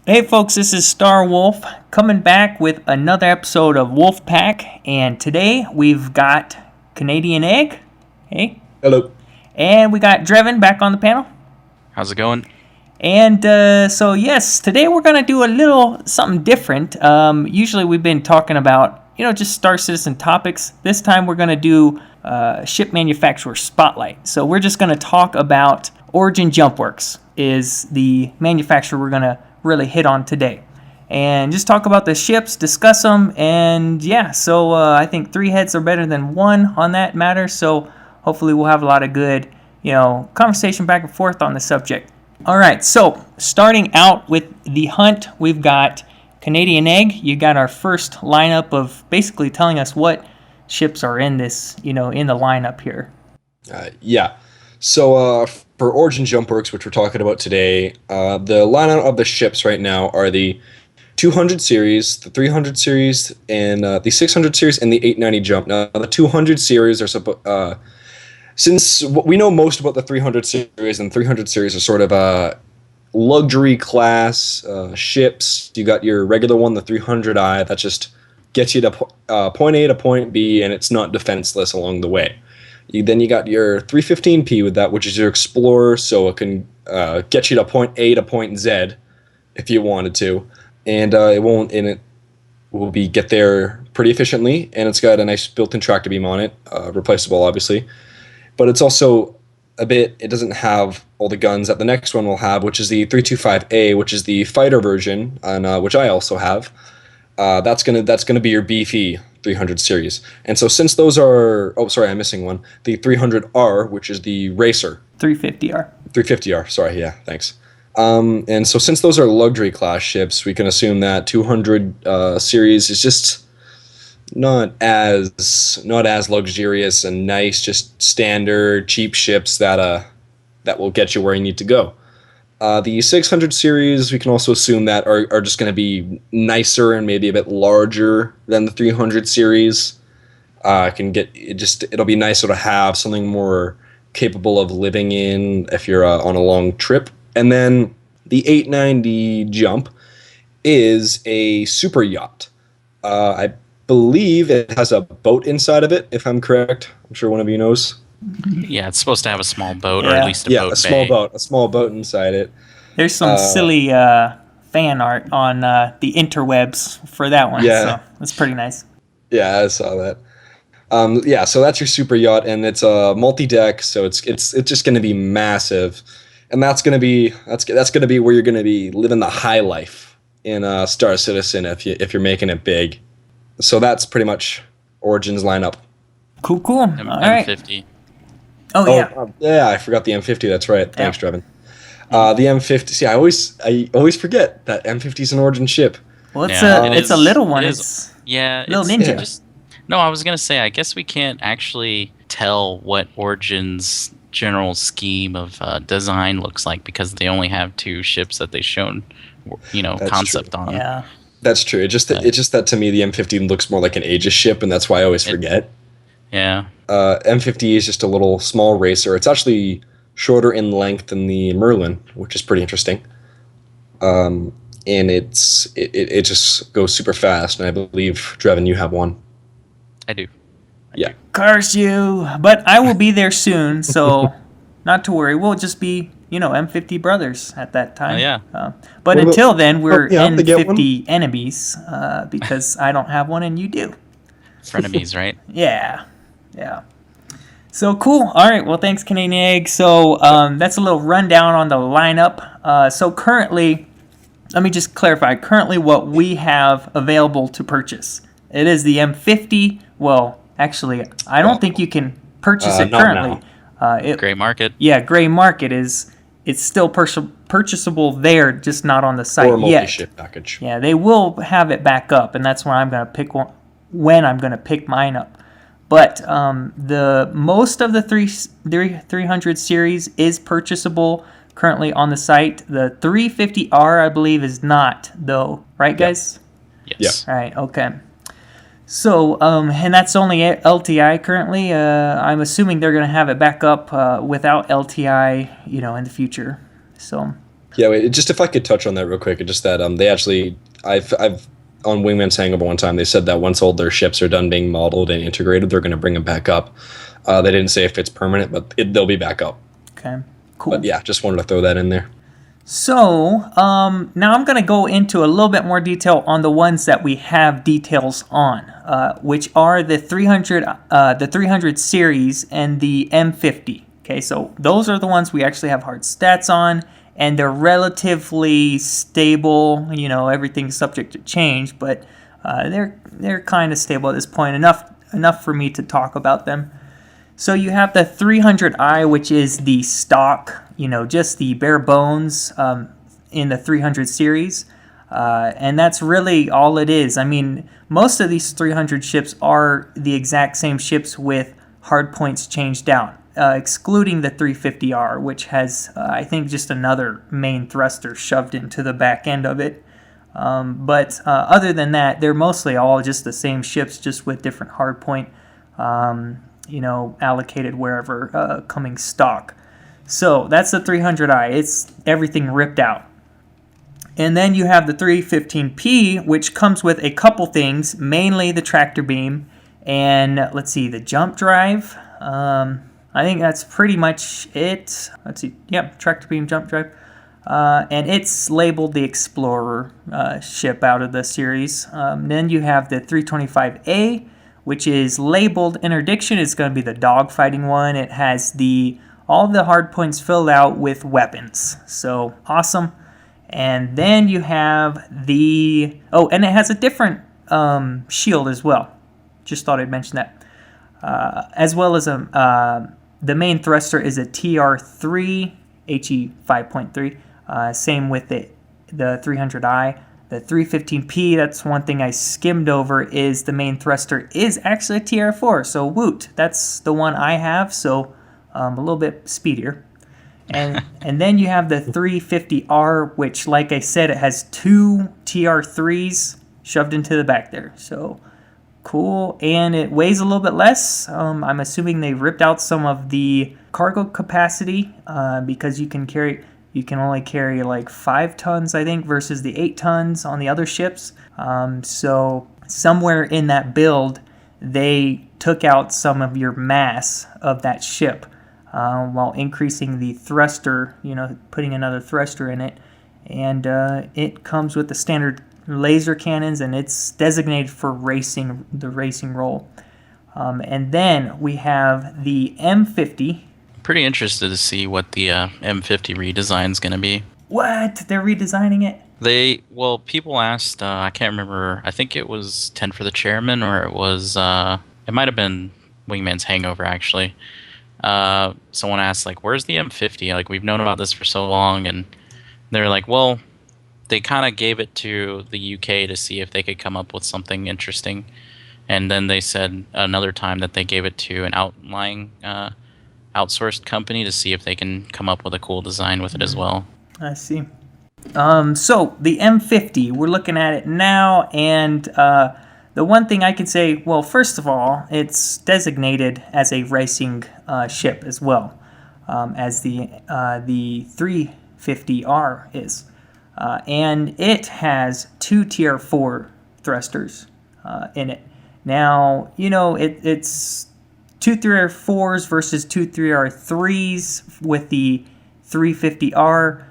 Hey folks, this is Star Wolf coming back with another episode of Wolf Pack, and today we've got Canadian Egg. Hey. Hello. And we got Drevin back on the panel. How's it going? And so yes, today we're gonna do a little something different. Usually we've been talking about just Star Citizen topics. This time we're gonna do ship manufacturer spotlight. So we're just gonna talk about Origin Jumpworks is the manufacturer we're gonna really hit on today, and just talk about the ships, discuss them, and so I think three heads are better than one on that matter. So hopefully we'll have a lot of good conversation back and forth on the subject. All right, so starting out with the hunt, we've got Canadian Egg. You got our first lineup of basically telling us what ships are in this, in the lineup here. So for Origin Jumpworks, which we're talking about today, the lineup of the ships right now are the 200 series, the 300 series, and the 600 series, and the 890 Jump. Now, the 200 series are since we know most about the 300 series, and 300 series are sort of luxury class ships. You got your regular one, the 300i, that just gets you to point A to point B, and it's not defenseless along the way. Then you got your 315p with that, which is your Explorer, so it can get you to point A to point Z if you wanted to, and it will get there pretty efficiently, and it's got a nice built-in tractor beam on it, replaceable obviously, but it's also it doesn't have all the guns that the next one will have, which is the 325A, which is the fighter version, and which I also have. That's gonna be your beefy 300 series. And so since those are, I'm missing one. The 300R, which is the racer. 350R. 350R. Sorry, yeah, thanks. And so since those are luxury class ships, we can assume that 200 series is just not as luxurious and nice, just standard cheap ships that will get you where you need to go. The 600 series, we can also assume that are just going to be nicer and maybe a bit larger than the 300 series. It'll be nicer to have something more capable of living in if you're on a long trip. And then the 890 Jump is a super yacht. I believe it has a boat inside of it, if I'm correct. I'm sure one of you knows. Yeah, it's supposed to have a small boat, or at least a boat bay. A small boat inside it. There's some silly fan art on the interwebs for that one, so that's pretty nice. Yeah, I saw that. So that's your super yacht, and it's a multi-deck, so it's just going to be massive, and that's going to be where you're going to be living the high life in Star Citizen if you're making it big. So that's pretty much Origin's lineup. Cool. All right. M50. Yeah, I forgot the M50. That's right. Thanks, Drevin. The M50. See, I always forget that M50 is an Origin ship. Well, it's a little one. It's little ninja. No, I was gonna say, I guess we can't actually tell what Origin's general scheme of design looks like because they only have two ships that they've shown, concept on. Yeah, that's true. It's just that to me the M50 looks more like an Aegis ship, and that's why I always forget. Yeah. M50 is just a little small racer. It's actually shorter in length than the Merlin, which is pretty interesting. And it just goes super fast. And I believe, Drevin, you have one. I do. Yeah. Curse you! But I will be there soon, so not to worry. We'll just be, M50 brothers at that time. Oh, yeah. But until then, we're N50 N50 enemies because I don't have one and you do. Frenemies, right? Yeah. So cool. All right. Well, thanks, Canadian Egg. So that's a little rundown on the lineup. So currently, let me just clarify. Currently, what we have available to purchase, it is the M50. Well, actually, I don't think you can purchase it currently. Gray market. Yeah, gray market it's still purchasable there, just not on the site or multi-ship yet. package. Yeah, they will have it back up, and that's when I'm going to pick one. When I'm going to pick mine up. But the most of the 300 series is purchasable currently on the site. The 350R, I believe, is not, though. Right, guys? Yes. Yeah. All right, okay. So, and that's only LTI currently. I'm assuming they're going to have it back up without LTI, in the future. So, Yeah, wait, just if I could touch on that real quick, just that they actually, I've on Wingman's Hangover one time, they said that once all their ships are done being modeled and integrated, they're going to bring them back up. They didn't say if it's permanent, but they'll be back up. Okay, cool. But yeah, just wanted to throw that in there. So now I'm going to go into a little bit more detail on the ones that we have details on, which are the 300 series and the M50. Okay, so those are the ones we actually have hard stats on, and they're relatively stable. You know, everything's subject to change, but they're kind of stable at this point. Enough for me to talk about them. So you have the 300i, which is the stock, you know, just the bare bones in the 300 series. And that's really all it is. I mean, most of these 300 ships are the exact same ships with hard points changed down, excluding the 350R, which has, I think, just another main thruster shoved into the back end of it. But other than that, they're mostly all just the same ships, just with different hard point. You know, allocated wherever coming stock. So that's the 300i. It's everything ripped out. And then you have the 315P, which comes with a couple things, mainly the tractor beam and let's see, the jump drive. I think that's pretty much it. Let's see, yep, tractor beam, jump drive. And it's labeled the Explorer ship out of the series. Then you have the 325A, which is labeled Interdiction. It's going to be the dogfighting one. It has all the hard points filled out with weapons. So awesome. And then you have and it has a different shield as well. Just thought I'd mention that. As well as the main thruster is a TR3 HE5.3. Same with the 300i. The 315P, that's one thing I skimmed over, is the main thruster is actually a TR4. So woot, that's the one I have, so a little bit speedier. And then you have the 350R, which, like I said, it has two TR3s shoved into the back there. So cool, and it weighs a little bit less. I'm assuming they ripped out some of the cargo capacity because you can only carry like 5 tons, I think, versus the 8 tons on the other ships. So somewhere in that build, they took out some of your mass of that ship while increasing the thruster, you know, putting another thruster in it. And it comes with the standard laser cannons, and it's designated for the racing role. And then we have the M50. Pretty interested to see what the M50 redesign is going to be. What? They're redesigning it? People asked, I can't remember, I think it was 10 for the Chairman, or it was, it might have been Wingman's Hangover, actually. Someone asked, like, where's the M50? Like, we've known about this for so long, and they're like, well, they kind of gave it to the UK to see if they could come up with something interesting. And then they said another time that they gave it to an outlying outsourced company to see if they can come up with a cool design with it as well. I see. So the M50, we're looking at it now, and the one thing I could say, well, first of all, it's designated as a racing ship as well, as the 350R is. And it has 2 Tier 4 thrusters in it. Now, you know, it's 2 3R4s versus 2 3R3s with the 350R.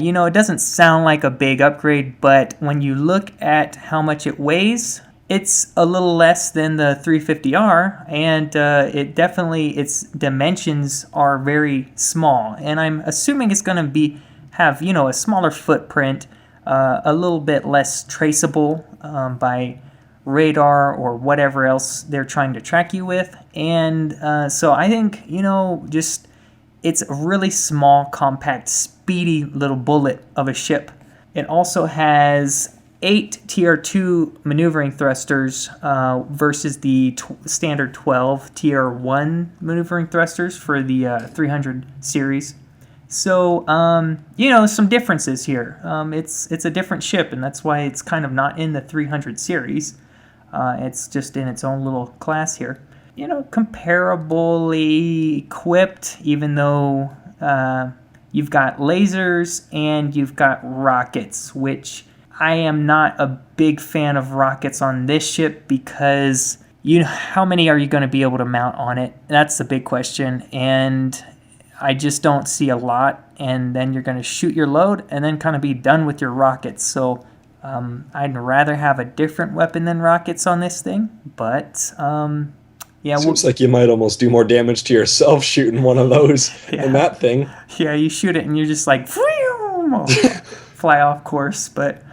You know, it doesn't sound like a big upgrade, but when you look at how much it weighs, it's a little less than the 350R, and its dimensions are very small. And I'm assuming it's going to have a smaller footprint, a little bit less traceable by radar or whatever else they're trying to track you with. And so I think, just it's a really small, compact, speedy little bullet of a ship. It also has 8 TR2 maneuvering thrusters versus the standard 12 TR1 maneuvering thrusters for the 300 series. So, some differences here. It's a different ship, and that's why it's kind of not in the 300 series. It's just in its own little class here. Comparably equipped, even though, you've got lasers, and you've got rockets, which I am not a big fan of rockets on this ship because how many are you going to be able to mount on it? That's the big question, and I just don't see a lot. And then you're going to shoot your load and then kind of be done with your rockets. So I'd rather have a different weapon than rockets on this thing, but yeah. Seems like you might almost do more damage to yourself shooting one of those than that thing. Yeah, you shoot it and you're just like, fly off course. But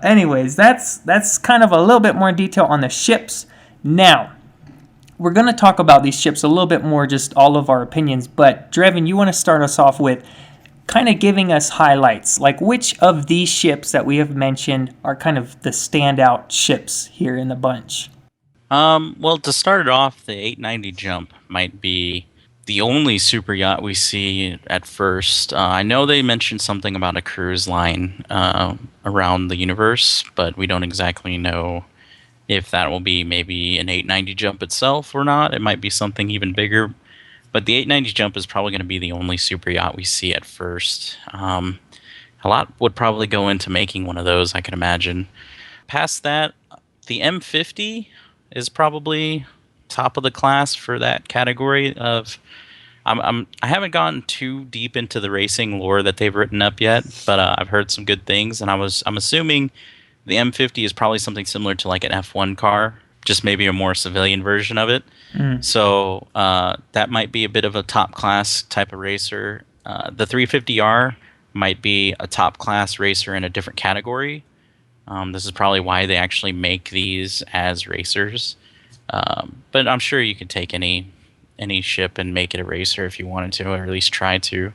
anyways, that's kind of a little bit more detail on the ships. Now, we're going to talk about these ships a little bit more, just all of our opinions. But Drevin, you want to start us off with kind of giving us highlights, like which of these ships that we have mentioned are kind of the standout ships here in the bunch? Well, to start it off, the 890 Jump might be the only super yacht we see at first. I know they mentioned something about a cruise line around the universe, but we don't exactly know if that will be maybe an 890 Jump itself or not. It might be something even bigger. But the 890 Jump is probably going to be the only super yacht we see at first. A lot would probably go into making one of those, I can imagine. Past that, the M50 is probably top of the class for that category of... I haven't gotten too deep into the racing lore that they've written up yet, but I've heard some good things, and I'm assuming the M50 is probably something similar to like an F1 car, just maybe a more civilian version of it. So that might be a bit of a top class type of racer. The 350R might be a top class racer in a different category. This is probably why they actually make these as racers. But I'm sure you could take any ship and make it a racer if you wanted to, or at least try to.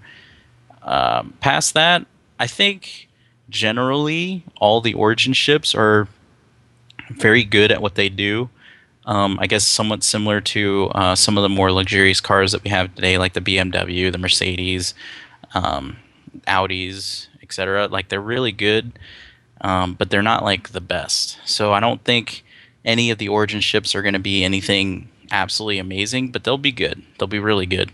Past that, I think generally all the Origin ships are very good at what they do. I guess somewhat similar to some of the more luxurious cars that we have today, like the BMW, the Mercedes, Audis, etc. Like, they're really good, but they're not like the best. So I don't think any of the Origin ships are going to be anything absolutely amazing, but they'll be good. They'll be really good.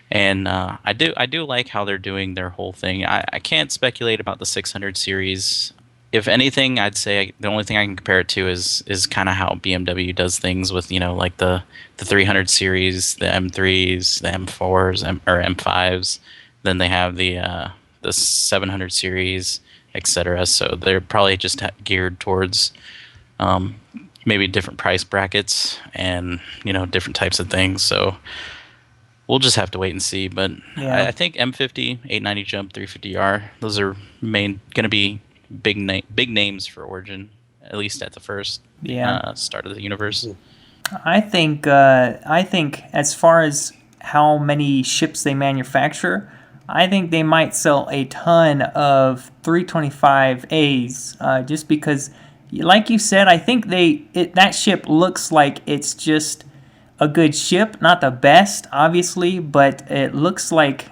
And I do like how they're doing their whole thing. I can't speculate about the 600 series. If anything, I'd say the only thing I can compare it to is kind of how BMW does things with, like the 300 series, the M3s, the M4s, or M5s. Then they have the 700 series, etc. So they're probably just geared towards maybe different price brackets and different types of things. So we'll just have to wait and see. But yeah. I think M50, 890 Jump, 350R, those are going to be big names for Origin, at least at the first start of the universe. I think as far as how many ships they manufacture, I think they might sell a ton of 325As, just because, like you said, I think that ship looks like it's just a good ship, not the best, obviously, but it looks like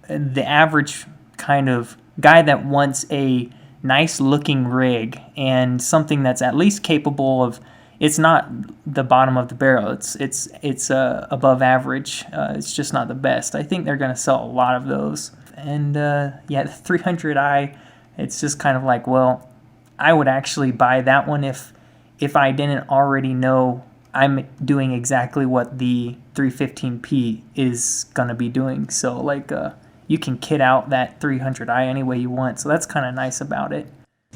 the average kind of guy that wants a nice looking rig and something that's at least capable of. It's not the bottom of the barrel. It's above average. It's just not the best. I think they're going to sell a lot of those. And the 300i, it's just kind of like, well, I would actually buy that one if I didn't already know I'm doing exactly what the 315p is going to be doing. So like you can kit out that 300i any way you want. So that's kind of nice about it.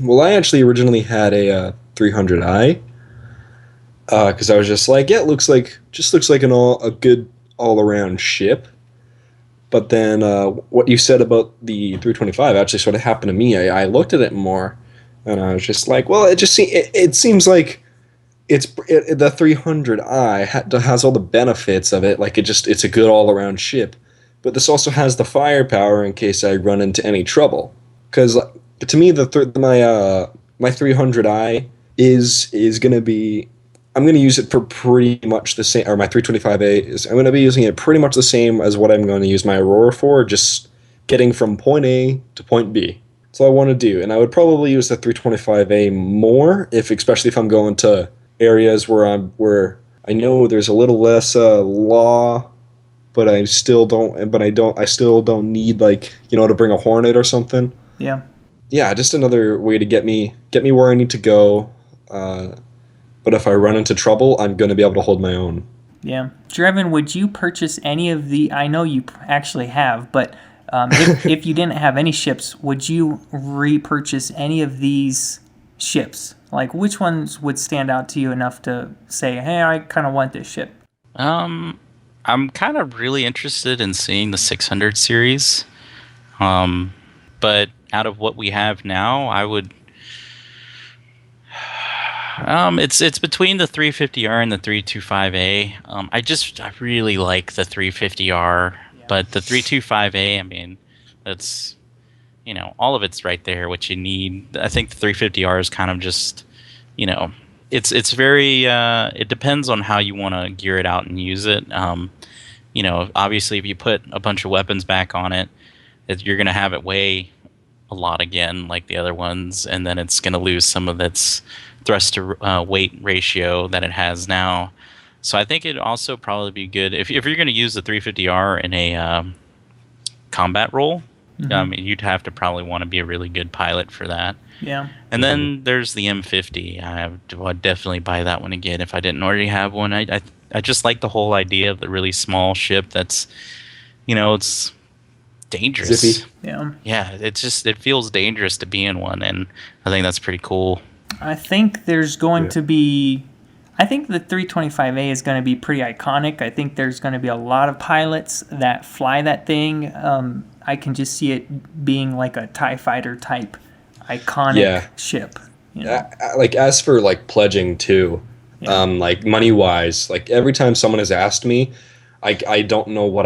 Well, I actually originally had a 300i. Because I was just like, yeah, it looks like a good all-around ship. But then what you said about the 325 actually sort of happened to me. I looked at it more, and I was just like, well, it seems like the 300i has all the benefits of it. Like it's a good all-around ship, but this also has the firepower in case I run into any trouble. Because to me, my 300i is gonna be. I'm going to use it for pretty much the same, or my 325A I'm going to be using it pretty much the same as what I'm going to use my Aurora for, just getting from point A to point B. That's all I want to do, and I would probably use the 325A more, especially if I'm going to areas where I know there's a little less law but I still don't. But I still don't need like to bring a Hornet or something. Yeah. Yeah, just another way to get me where I need to go. But if I run into trouble, I'm going to be able to hold my own. Yeah. Drevin, would you purchase any of the... I know you actually have, but if you didn't have any ships, would you repurchase any of these ships? Like, which ones would stand out to you enough to say, hey, I kind of want this ship? I'm kind of really interested in seeing the 600 series. But out of what we have now, I would... it's between the 350R and the 325A. I really like the 350R, but the 325A, I mean, that's all of it's right there. What you need, I think the 350R is kind of just, it's very. It depends on how you want to gear it out and use it. Obviously, if you put a bunch of weapons back on it, you're gonna have it weigh a lot again, like the other ones, and then it's gonna lose some of its thrust to weight ratio that it has now. So I think it'd also probably be good if you're going to use the 350R in a combat role. You'd have to probably want to be a really good pilot for that. Yeah. And then there's the M50. I'd definitely buy that one again if I didn't already have one. I just like the whole idea of the really small ship that's, it's dangerous. Zippy. Yeah. Yeah, it feels dangerous to be in one, and I think that's pretty cool. I think there's going to be... I think the 325A is going to be pretty iconic. I think there's going to be a lot of pilots that fly that thing. I can just see it being like a TIE fighter type iconic ship. Like as for like pledging too, like money wise, like every time someone has asked me, I don't know what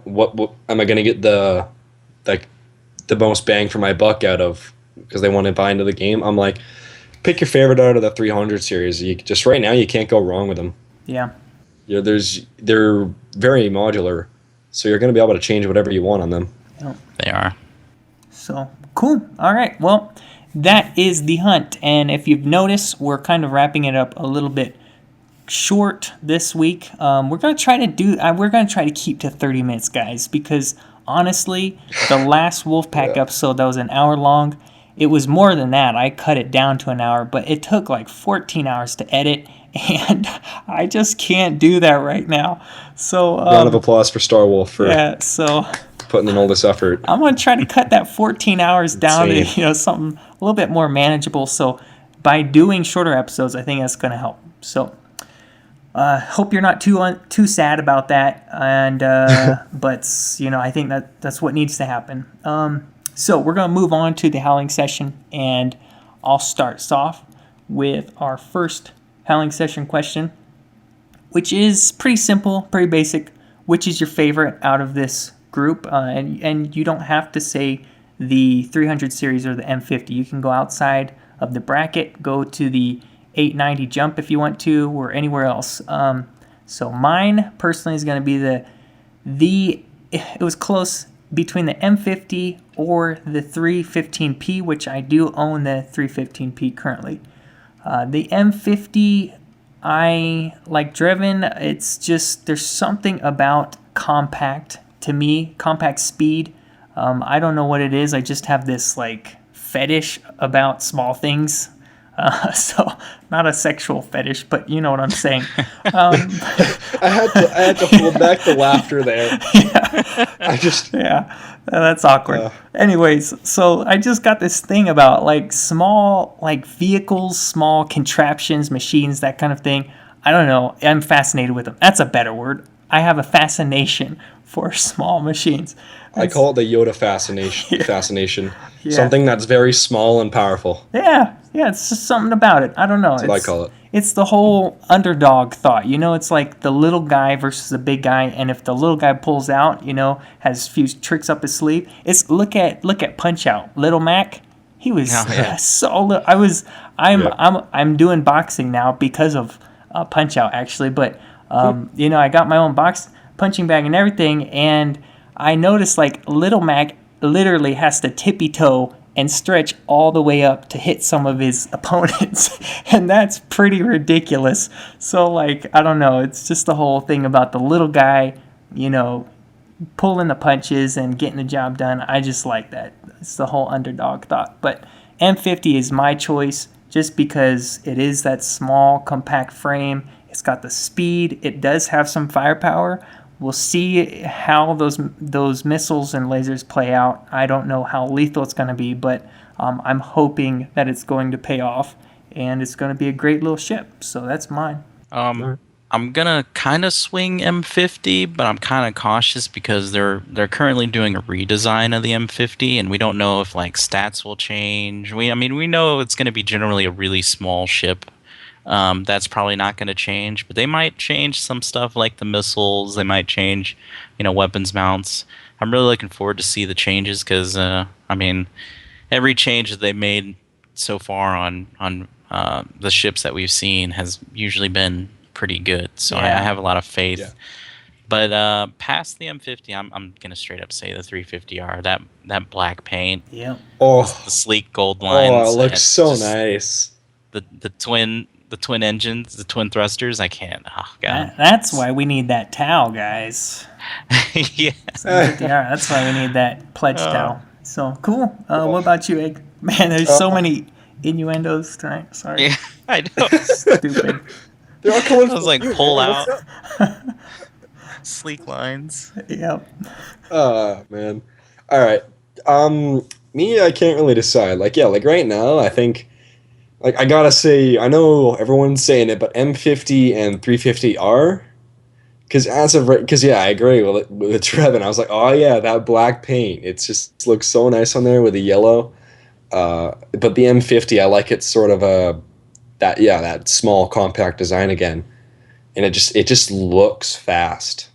what am I going to get the most bang for my buck out of, because they want to buy into the game. I'm like, pick your favorite out of the 300 series. Just right now, you can't go wrong with them. Yeah. They're very modular, so you're going to be able to change whatever you want on them. Yep. They are. So, cool. All right. Well, that is the hunt. And if you've noticed, we're kind of wrapping it up a little bit short this week. We're going to try to keep to 30 minutes, guys, because honestly, the last Wolfpack episode that was an hour long, it was more than that. I cut it down to an hour, but it took like 14 hours to edit, and I just can't do that right now. So round of applause for Star Wolf for putting in all this effort. I'm going to try to cut that 14 hours down to something a little bit more manageable. So by doing shorter episodes, I think that's going to help. So hope you're not too sad about that, and but I think that's what needs to happen. So we're going to move on to the howling session, and I'll start us off with our first howling session question, which is pretty simple, pretty basic. Which is your favorite out of this group? And you don't have to say the 300 series or the M50. You can go outside of the bracket, go to the 890 jump if you want to, or anywhere else. So mine personally is going to be it was close between the M50 or the 315P, which I do own the 315P currently. The M50, I like driven. It's just, there's something about compact to me, compact speed. I don't know what it is. I just have this like fetish about small things. So not a sexual fetish, but you know what I'm saying. I had to hold back the laughter there. That's awkward. Anyways, so I just got this thing about like small like vehicles, small contraptions, machines, that kind of thing. I don't know. I'm fascinated with them. That's a better word. I have a fascination for small machines. I call it the Yoda fascination. Fascination. Yeah. Something that's very small and powerful. Yeah, it's just something about it. I don't know. That's what I call it. It's the whole underdog thought. It's like the little guy versus the big guy, and if the little guy pulls out, has a few tricks up his sleeve. It's look at Punch Out. Little Mac, he was so little. I'm doing boxing now because of Punch Out actually, but I got my own punching bag and everything, and I noticed like Little Mac literally has to tippy toe and stretch all the way up to hit some of his opponents, and that's pretty ridiculous. So like, I don't know, it's just the whole thing about the little guy pulling the punches and getting the job done. I just like that. It's the whole underdog thought. But M50 is my choice just because it is that small, compact frame. It's got the speed. It does have some firepower. We'll see how those missiles and lasers play out. I don't know how lethal it's going to be, but I'm hoping that it's going to pay off, and it's going to be a great little ship. So that's mine. I'm gonna kind of swing M50, but I'm kind of cautious because they're currently doing a redesign of the M50, and we don't know if like stats will change. We know it's gonna be generally a really small ship. That's probably not gonna change, but they might change some stuff like the missiles. They might change, weapons mounts. I'm really looking forward to see the changes because every change that they made so far on the ships that we've seen has usually been pretty good, so I have a lot of faith. Yeah. But past the M50, I'm gonna straight up say the 350R. That black paint, the sleek gold lines. Oh, it looks so nice. The twin engines, the twin thrusters. I can't. Oh god. That's why we need that towel, guys. Yeah. 350R. That's why we need that pledge towel. So cool. What about you, Egg? Man, there's so many innuendos tonight. Sorry. Yeah, I know. Stupid. They're all coming. I was like, pull out. Sleek lines. Yep. Oh, man. All right. Me, I can't really decide. Like right now, I think, I gotta say, I know everyone's saying it, but M50 and 350R, because I agree with Trevin. I was like, oh yeah, that black paint. It just looks so nice on there with the yellow. But the M50, I like it sort of that small compact design again, and it just looks fast.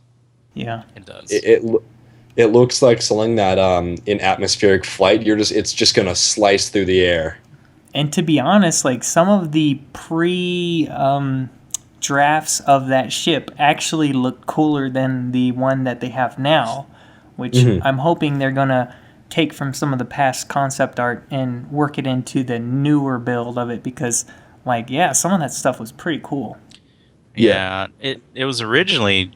Yeah, it does. It looks like something that in atmospheric flight it's just gonna slice through the air. And to be honest, like some of the drafts of that ship actually look cooler than the one that they have now, which I'm hoping they're gonna take from some of the past concept art and work it into the newer build of it, because some of that stuff was pretty cool. Yeah, it was originally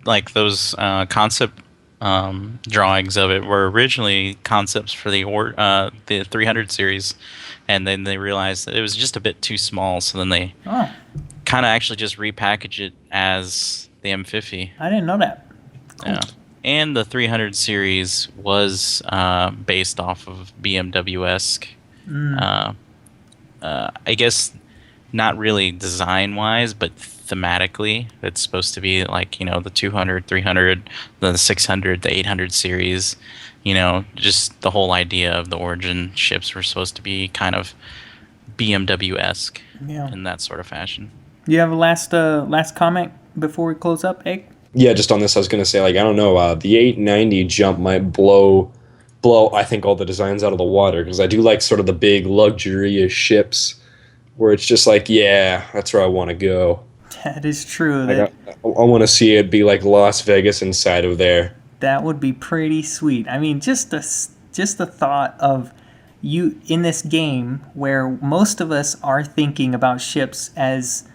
like those concept drawings of it were originally concepts for the 300 series, and then they realized that it was just a bit too small, so then they kind of actually just repackaged it as the M50. I didn't know that. Cool. Yeah. And the 300 series was based off of BMW-esque. I guess not really design-wise, but thematically. It's supposed to be like, the 200, 300, the 600, the 800 series. Just the whole idea of the Origin ships were supposed to be kind of BMW-esque in that sort of fashion. Do you have a last comment before we close up, Egg? Yeah, just on this, I was going to say, I don't know, the 890 jump might blow, I think, all the designs out of the water, because I do like sort of the big, luxurious ships where it's just that's where I want to go. That is true. I want to see it be like Las Vegas inside of there. That would be pretty sweet. I mean, just the thought of you in this game where most of us are thinking about ships as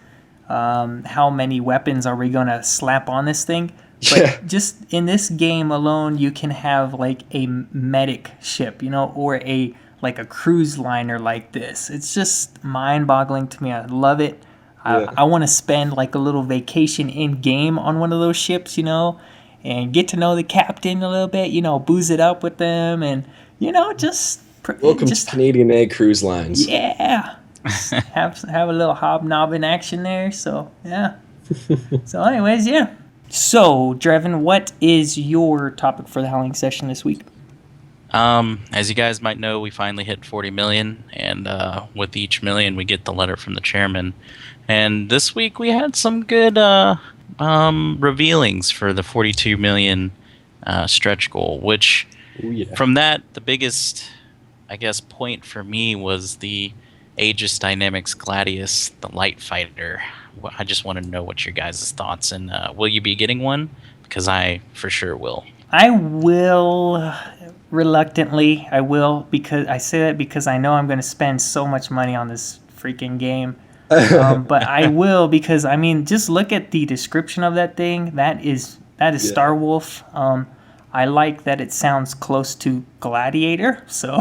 how many weapons are we going to slap on this thing? But just in this game alone, you can have like a medic ship, or a cruise liner like this. It's just mind-boggling to me. I love it. I want to spend like a little vacation in game on one of those ships, and get to know the captain a little bit, booze it up with them, and just welcome to CanadianEgg Cruise Lines. Yeah. have a little hobnobbing action there. So yeah. So anyways, yeah. So Drevin, what is your topic for the howling session this week? As you guys might know, we finally hit 40 million, and with each million we get the letter from the chairman. And this week we had some good revealings for the 42 million stretch goal, which from that, the biggest, I guess, point for me was the Aegis Dynamics Gladius, the light fighter. I just want to know what your guys' thoughts, and will you be getting one? Because I for sure will. I will, reluctantly. I will, because I say that because I know I'm going to spend so much money on this freaking game. But I will, because just look at the description of that thing. That is That is Yeah. Star Wolf. I like that it sounds close to Gladiator, so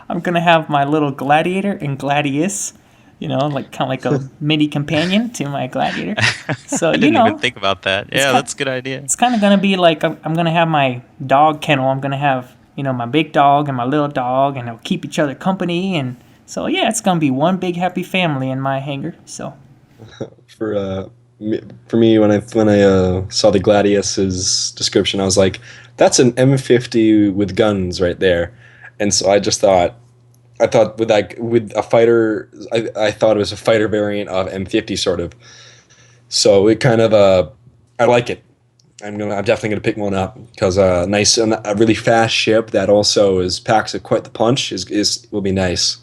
I'm gonna have my little Gladiator and Gladius, like kind of like a mini companion to my Gladiator. So I didn't even think about that. Yeah, that's a good idea. it's kind of gonna be like I'm gonna have my dog kennel. I'm gonna have my big dog and my little dog, and they'll keep each other company. And so yeah, it's gonna be one big happy family in my hangar. So For for me, when I saw the Gladius's description, I was like, "That's an M50 with guns right there," and so I thought with a fighter, I thought it was a fighter variant of M50 sort of. So it kind of I like it. I'm definitely gonna pick one up because nice and a really fast ship that also packs quite the punch is will be nice.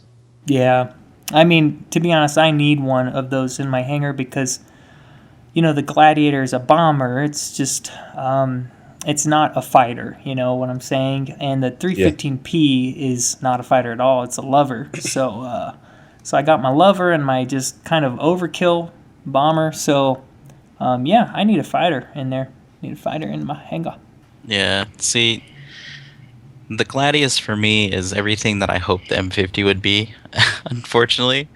yeah, I mean, to be honest, I need one of those in my hangar because the Gladiator is a bomber. It's just it's not a fighter. You know what I'm saying? And the Yeah. 315P is not a fighter at all. It's a lover. So I got my lover and my just kind of overkill bomber. So yeah, I need a fighter in there. Need a fighter in my hangar. Yeah. See, the Gladius for me is everything that I hoped the M50 would be. Unfortunately,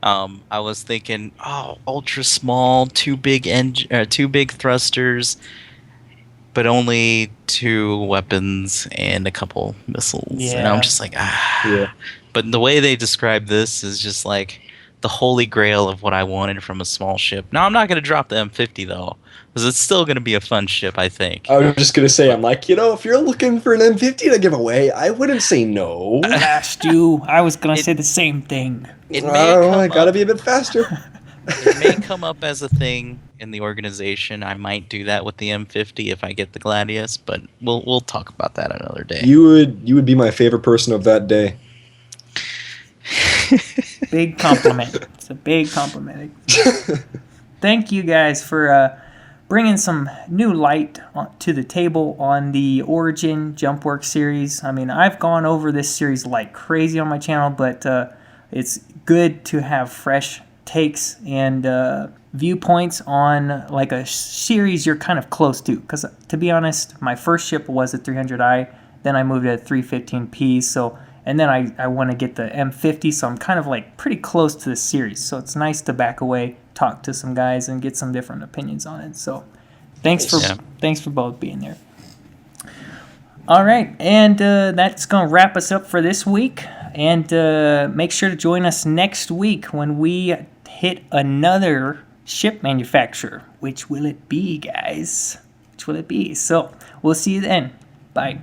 I was thinking, oh, ultra small, two big thrusters, but only 2 weapons and a couple missiles. And I'm Yeah. just like, ah. Yeah. But the way they describe this is just like the holy grail of what I wanted from a small ship. Now, I'm not going to drop the M50, though, because it's still going to be a fun ship, I think. I was just gonna say, I'm like, if you're looking for an M50 to give away, I wouldn't say no. Blast you. I was going to say the same thing. It may I come gotta up, be a bit faster. it may come up as a thing in the organization. I might do that with the M50 if I get the Gladius, but we'll talk about that another day. You would be my favorite person of that day. Big compliment. It's a big compliment. Thank you guys for bringing some new light to the table on the Origin Jumpworks series. I mean, I've gone over this series like crazy on my channel, but it's good to have fresh takes and viewpoints on like a series you're kind of close to. Because to be honest, my first ship was a 300i, then I moved to a 315p. And then I want to get the M50, so I'm kind of like pretty close to the series. So it's nice to back away, talk to some guys, and get some different opinions on it. So thanks for both being there. All right, and that's going to wrap us up for this week. And make sure to join us next week when we hit another ship manufacturer. Which will it be, guys? Which will it be? So we'll see you then. Bye.